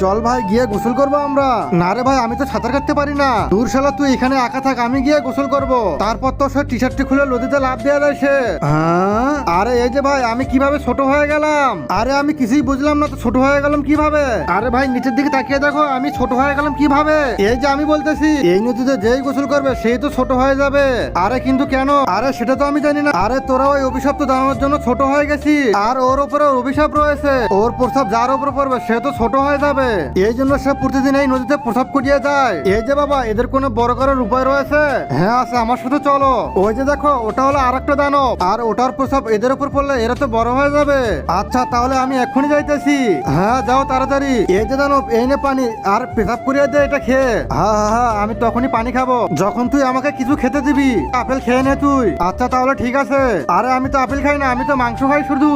চল ভাই গিয়ে গোসল করবো আমরা। না রে ভাই আমি তো সাঁতার কাটতে পারি না। দূর শালা তুই এখানে একা থাক, আমি গিয়ে গোসল করব। তারপর তো সে টি শার্টটি খুলে নদীতে লাফ দেওয়া যায় সে। হ্যাঁ আরে এই যে ভাই আমি কিভাবে ছোট হয়ে গেলাম। আরে আমি কিছুই বুঝলাম না তো ছোট হয়ে গেলাম কিভাবে। আরে ভাই নিচের দিকে তাকিয়ে দেখো আমি ছোট হয়ে গেলাম কিভাবে। এই যে আমি বলতেছি এই নদীতে যেই গোসল করবে সেই তো ছোট হয়ে যাবে। আরে কিন্তু কেন? আরে সেটা তো আমি জানি না। আরে তোরা ওই অভিশপ্ত দানবের জন্য ছোট হয়ে গেছি, আর ওর উপরে অভিশাপ রয়েছে। ওর প্রস্তাব যার উপর পড়বে সে তো ছোট হয়ে যাবে। এই জন্য সে প্রতিদিন এই নদীতে প্রস্তাব করিয়ে যায়। এই যে বাবা এদের কোনো বড় করার উপায় রয়েছে? হ্যাঁ আছে, আমার সাথে চলো। ওই যে দেখো ওটা হলো আরেকটা দানব, আর ওটার প্রস্তাব এদের উপর পড়লে এরা তো বড় হয়ে যাবে। আচ্ছা তাহলে আমি এক্ষুনি যাইতেছি। হ্যাঁ যাও তাড়াতাড়ি। এই যে দানব এই নে পানি, আর পেশাব করিয়ে দে এটা খেয়ে। হ্যাঁ হ্যাঁ হ্যাঁ আমি তখনই পানি খাবো যখন তুই আমাকে কিছু খেতে দিবি। আপেল খেয়ে নে তুই। আচ্ছা তাহলে ঠিক আছে। আরে আমি তো আপেল খাই না, আমি তো মাংস খাই শুধু।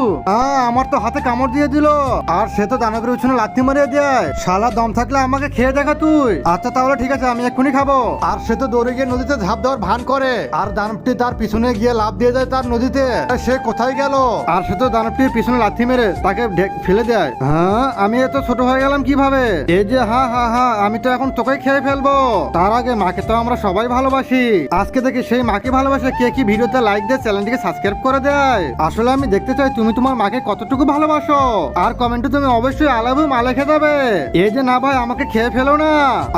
আমার তো হাতে কামড় দিয়ে দিল, আর সে তো দানবের উঠোনে লাথি মারিয়ে দেয়। শালা দম থাকলে আমাকে খেয়ে দেখা তুই। আচ্ছা তাহলে ঠিক আছে আমি এক্ষুনি খাবো। আর সে তো দৌড়ে গিয়ে নদীতে ঝাঁপ দেওয়ার ভান করে, আর দানবটি তার পিছনে গিয়ে লাফ দিয়ে দেয় তার নদীতে। সে কোথায় গেল? আর সে তো দানবটির পিছনে লাথি মেরে তাকে ফেলে দেয়। হ্যাঁ আমি এত ছোট হয়ে গেলাম কিভাবে? এই যে হ্যাঁ হ্যাঁ হ্যাঁ আমি তো এখন তোকে খেয়ে ফেলবো। তার আগে মাকে তো আমরা সবাই ভালোবাসি। আজকে দেখি সেই মাকে ভালোবাসে কে কি ভিডিওতে লাইক দিয়ে চ্যানেলটিকে সাবস্ক্রাইব করে দেয়। আসলে আমি দেখতে চাই তুমি তোমার মাকে কতটুকু ভালোবাসো। আর কমেন্টে তুমি অবশ্যই আই লাভ ইউ মা লিখে দেবে। এই যে না ভাই আমাকে খেয়ে ফেলো না।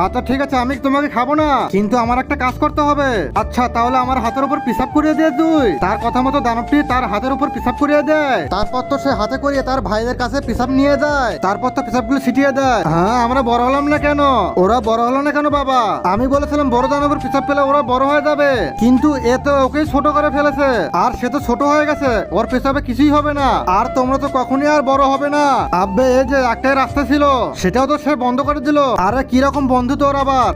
আচ্ছা ঠিক আছে আমি তোমাকে খাবো না, কিন্তু আমার একটা কাজ করতে হবে। আচ্ছা তাহলে আমার হাতের উপর পিসাব করিয়ে দিয়ে তুই। তার কথা মতো দানবটি তার হাতের উপর পিসাব করিয়ে দেয়। তারপর তো সে হাতে করিয়ে তার ভাইদের কাছে পিসাব নিয়ে যায়। তারপর তো পিসাবগুলো ছিটিয়ে দেয়। হ্যাঁ আমরা বড় হলাম না কেন? ওরা বড় হলো না কেন বাবা? আমি বলেছিলাম বড় দানবের পিসাব পেলে ওরা বড় হয়ে যাবে, কিন্তু এ তো ওকেই ছোট করে ফেলেছে। আর সে তো ছোট হয়ে গেছে, ওর পেছাবে কিছুই হবে না। আর তোমরা তো কখনই আর বড় হবে না। আব্বে এই যে একটাই রাস্তা ছিল সেটাও তো সে বন্ধ করে দিল। আরে কিরকম বন্ধু তোর আবার?